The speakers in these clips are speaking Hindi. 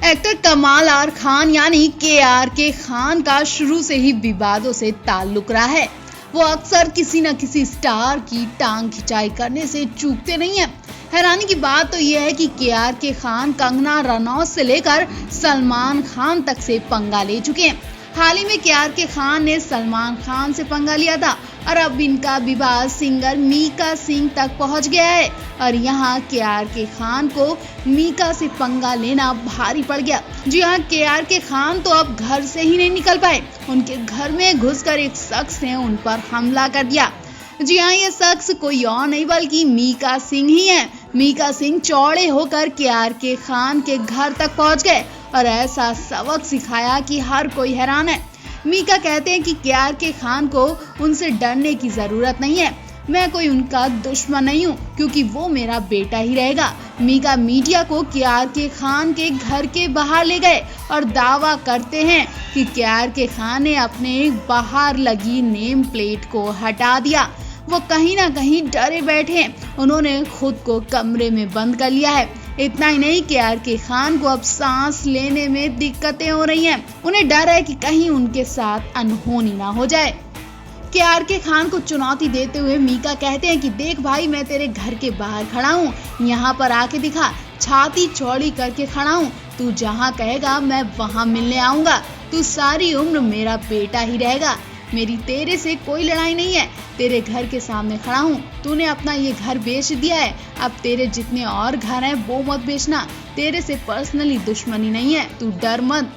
एक्टर कमाल आर खान यानी के खान का शुरू से ही विवादों से ताल्लुक रहा है। वो अक्सर किसी न किसी स्टार की टांग खिंचाई करने से चूकते नहीं हैं। हैरानी की बात तो यह है कि के खान कंगना रनौत से लेकर सलमान खान तक से पंगा ले चुके हैं। हाल ही में के खान ने सलमान खान से पंगा लिया था और अब इनका विवाद सिंगर मीका सिंह तक पहुंच गया है और यहाँ के खान को मीका से पंगा लेना भारी पड़ गया। जी हाँ, के खान तो अब घर से ही नहीं निकल पाए। उनके घर में घुसकर एक शख्स ने उन पर हमला कर दिया। जी हाँ, ये शख्स कोई और नहीं बल्कि मीका सिंह ही है। मीका सिंह चौड़े होकर के खान के घर तक पहुंच गए और ऐसा सबक सिखाया कि हर कोई हैरान है। मीका कहते हैं कि के खान को उनसे डरने की जरूरत नहीं है। मैं कोई उनका दुश्मन नहीं हूँ क्योंकि वो मेरा बेटा ही रहेगा। मीका मीडिया को के खान के घर के बाहर ले गए और दावा करते हैं कि के खान ने अपने बाहर लगी नेम प्लेट को हटा दिया। वो कहीं ना कहीं डरे बैठे हैं। उन्होंने खुद को कमरे में बंद कर लिया है। इतना ही नहीं, के खान को अब सांस लेने में दिक्कतें हो रही हैं। उन्हें डर है कि कहीं उनके साथ अनहोनी ना हो जाए। के खान को चुनौती देते हुए मीका कहते हैं कि देख भाई, मैं तेरे घर के बाहर खड़ा हूँ, यहाँ पर आके दिखा। छाती चौड़ी करके खड़ा हूँ, तू जहाँ कहेगा मैं वहाँ मिलने आऊंगा। तू सारी उम्र मेरा बेटा ही रहेगा। मेरी तेरे से कोई लड़ाई नहीं है। तेरे घर के सामने खड़ा हूँ। तूने अपना ये घर बेच दिया है। अब तेरे जितने और घर हैं वो मत बेचना। तेरे से पर्सनली दुश्मनी नहीं है, तू डर मत।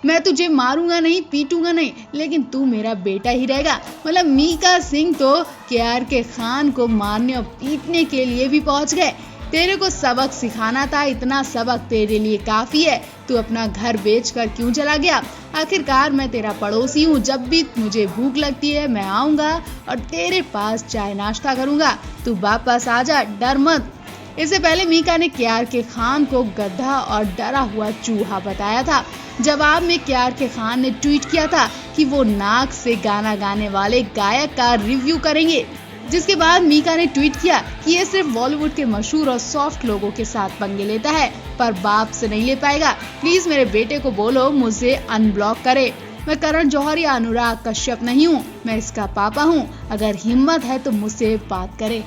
मैं तुझे मारूंगा नहीं, पीटूंगा नहीं, लेकिन तू मेरा बेटा ही रहेगा। मतलब मीका सिंह तो के खान को मारने और पीटने के लिए भी पहुंच गए। तेरे को सबक सिखाना था, इतना सबक तेरे लिए काफी है। तू अपना घर बेचकर क्यों चला गया? आखिरकार मैं तेरा पड़ोसी हूँ। जब भी मुझे भूख लगती है मैं आऊंगा और तेरे पास चाय नाश्ता करूंगा। तू वापस आ जा, डर मत। इससे पहले मीका ने के खान को गधा और डरा हुआ चूहा बताया था। जवाब में के खान ने ट्वीट किया था कि वो नाक से गाना गाने वाले गायक का रिव्यू करेंगे, जिसके बाद मीका ने ट्वीट किया कि ये सिर्फ बॉलीवुड के मशहूर और सॉफ्ट लोगों के साथ पंगे लेता है, पर बाप से नहीं ले पाएगा। प्लीज मेरे बेटे को बोलो मुझे अनब्लॉक करे। मैं करण जौहर या अनुराग कश्यप नहीं हूँ, मैं इसका पापा हूँ। अगर हिम्मत है तो मुझसे बात करे।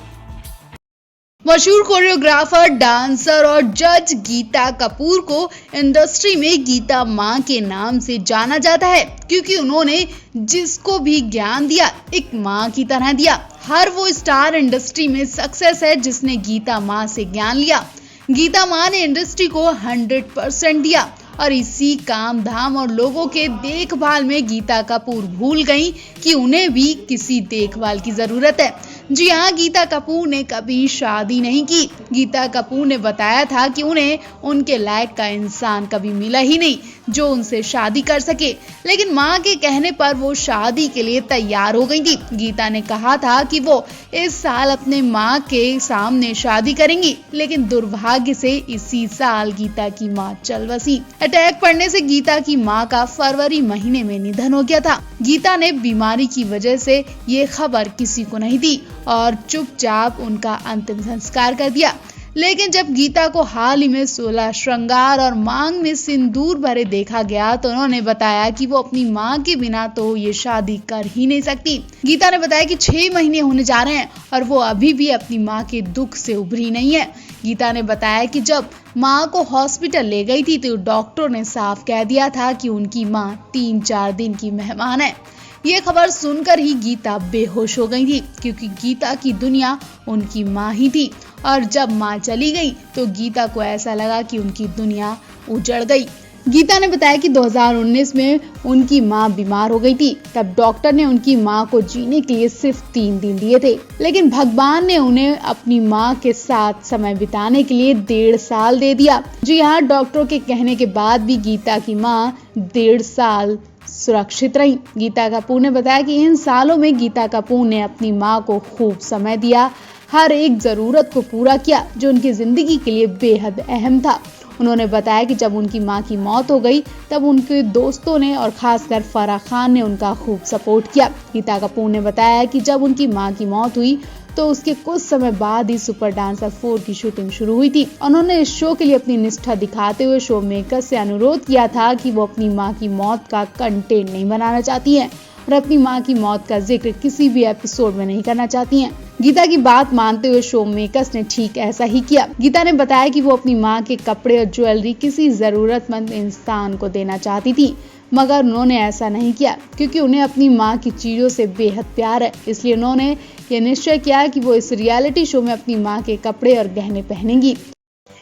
मशहूर कोरियोग्राफर, डांसर और जज गीता कपूर को इंडस्ट्री में गीता माँ के नाम से जाना जाता है क्योंकि उन्होंने जिसको भी ज्ञान दिया एक माँ की तरह दिया। हर वो स्टार इंडस्ट्री में सक्सेस है जिसने गीता माँ से ज्ञान लिया। गीता माँ ने इंडस्ट्री को 100% दिया और इसी काम धाम और लोगों के देखभाल में गीता कपूर भूल गई कि उन्हें भी किसी देखभाल की जरूरत है। जी हाँ, गीता कपूर ने कभी शादी नहीं की। गीता कपूर ने बताया था कि उन्हें उनके लायक का इंसान कभी मिला ही नहीं जो उनसे शादी कर सके, लेकिन माँ के कहने पर वो शादी के लिए तैयार हो गई थी। गीता ने कहा था कि वो इस साल अपने माँ के सामने शादी करेंगी, लेकिन दुर्भाग्य से इसी साल गीता की माँ चल बसी। अटैक पड़ने से गीता की माँ का फरवरी महीने में निधन हो गया था। गीता ने बीमारी की वजह से ये खबर किसी को नहीं दी और चुपचाप उनका अंतिम संस्कार कर दिया। लेकिन जब गीता को हाल ही में 16 श्रृंगार और मांग में सिंदूर भरे देखा गया तो उन्होंने बताया कि वो अपनी मां के बिना तो ये शादी कर ही नहीं सकती। गीता ने बताया कि 6 महीने होने जा रहे हैं और वो अभी भी अपनी मां के दुख से उभरी नहीं है। गीता ने बताया कि जब मां को हॉस्पिटल ले गई थी तो डॉक्टर ने साफ कह दिया था कि उनकी मां 3-4 दिन की मेहमान है। ये खबर सुनकर ही गीता बेहोश हो गई थी क्योंकि गीता की दुनिया उनकी माँ ही थी और जब माँ चली गई तो गीता को ऐसा लगा कि उनकी दुनिया उजड़ गई। गीता ने बताया कि 2019 में उनकी माँ बीमार हो गई थी। तब डॉक्टर ने उनकी माँ को जीने के लिए सिर्फ 3 दिन दिए थे, लेकिन भगवान ने उन्हें अपनी माँ के साथ समय बिताने के लिए 1.5 साल दे दिया। जी हाँ, डॉक्टरों के कहने के बाद भी गीता की माँ 1.5 साल सुरक्षित रही। गीता कपूर ने बताया कि इन सालों में गीता कपूर ने अपनी माँ को खूब समय दिया, हर एक जरूरत को पूरा किया जो उनकी जिंदगी के लिए बेहद अहम था। उन्होंने बताया कि जब उनकी मां की मौत हो गई तब उनके दोस्तों ने और खासकर फराह खान ने उनका खूब सपोर्ट किया। गीता कपूर ने बताया कि जब उनकी मां की मौत हुई तो उसके कुछ समय बाद ही सुपर डांसर 4 की शूटिंग शुरू हुई थी। उन्होंने इस शो के लिए अपनी निष्ठा दिखाते हुए शो मेकर्स से अनुरोध किया था कि वो अपनी मां की मौत का कंटेंट नहीं बनाना चाहती हैं और अपनी मां की मौत का जिक्र किसी भी एपिसोड में नहीं करना चाहती हैं। गीता की बात मानते हुए शो मेकर्स ने ठीक ऐसा ही किया। गीता ने बताया कि वो अपनी मां के कपड़े और ज्वेलरी किसी जरूरतमंद इंसान को देना चाहती थी, मगर उन्होंने ऐसा नहीं किया क्योंकि उन्हें अपनी मां की चीजों से बेहद प्यार है। इसलिए उन्होंने ये निश्चय किया कि वो इस रियलिटी शो में अपनी मां के कपड़े और गहने पहनेंगी।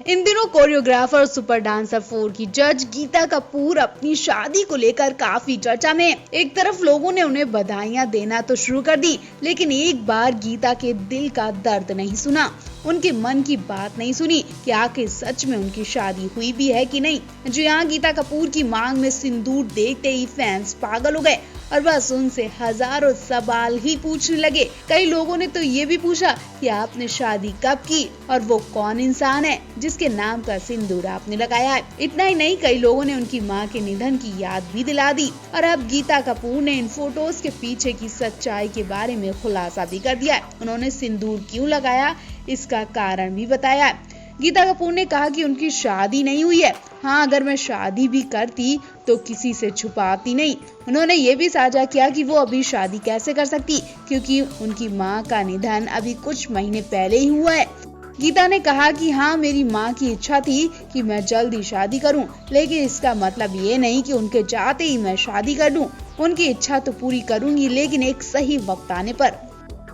इन दिनों कोरियोग्राफर सुपर डांसर 4 की जज गीता कपूर अपनी शादी को लेकर काफी चर्चा में। एक तरफ लोगों ने उन्हें बधाइयां देना तो शुरू कर दी, लेकिन एक बार गीता के दिल का दर्द नहीं सुना, उनके मन की बात नहीं सुनी कि आखिर सच में उनकी शादी हुई भी है कि नहीं। जी हाँ, गीता कपूर की मांग में सिंदूर देखते ही फैंस पागल हो गए और बस उनसे हजारों सवाल ही पूछने लगे। कई लोगों ने तो ये भी पूछा कि आपने शादी कब की और वो कौन इंसान है जिसके नाम का सिंदूर आपने लगाया है। इतना ही नहीं, कई लोगों ने उनकी मां के निधन की याद भी दिला दी और अब गीता कपूर ने इन फोटोज के पीछे की सच्चाई के बारे में खुलासा भी कर दिया है। उन्होंने सिंदूर क्यों लगाया इसका कारण भी बताया है। गीता कपूर ने कहा कि उनकी शादी नहीं हुई है। हाँ, अगर मैं शादी भी करती तो किसी से छुपाती नहीं। उन्होंने ये भी साझा किया कि वो अभी शादी कैसे कर सकती क्योंकि उनकी मां का निधन अभी कुछ महीने पहले ही हुआ है। गीता ने कहा कि हाँ, मेरी मां की इच्छा थी कि मैं जल्दी शादी करूं, लेकिन इसका मतलब ये नहीं कि उनके चाहते ही मैं शादी कर दूं। उनकी इच्छा तो पूरी करूंगी, लेकिन एक सही वक्त आने पर।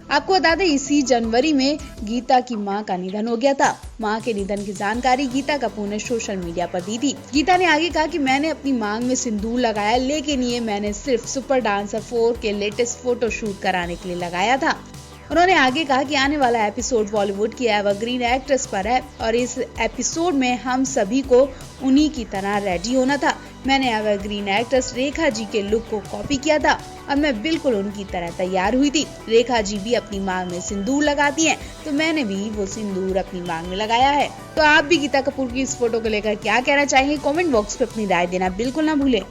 आपको बता दें, इसी जनवरी में गीता की मां का निधन हो गया था। मां के निधन की जानकारी गीता कपूर ने सोशल मीडिया पर दी थी। गीता ने आगे कहा कि मैंने अपनी मांग में सिंदूर लगाया, लेकिन ये मैंने सिर्फ सुपर डांसर 4 के लेटेस्ट फोटो शूट कराने के लिए लगाया था। उन्होंने आगे कहा कि आने वाला एपिसोड बॉलीवुड की एवरग्रीन एक्ट्रेस पर है और इस एपिसोड में हम सभी को उन्हीं की तरह रेडी होना था। मैंने एवरग्रीन एक्ट्रेस रेखा जी के लुक को कॉपी किया था और मैं बिल्कुल उनकी तरह तैयार हुई थी। रेखा जी भी अपनी मांग में सिंदूर लगाती हैं, तो मैंने भी वो सिंदूर अपनी मांग में लगाया है। तो आप भी गीता कपूर की इस फोटो को लेकर क्या कहना चाहेंगे? कमेंट बॉक्स पे अपनी राय देना बिल्कुल ना भूलें।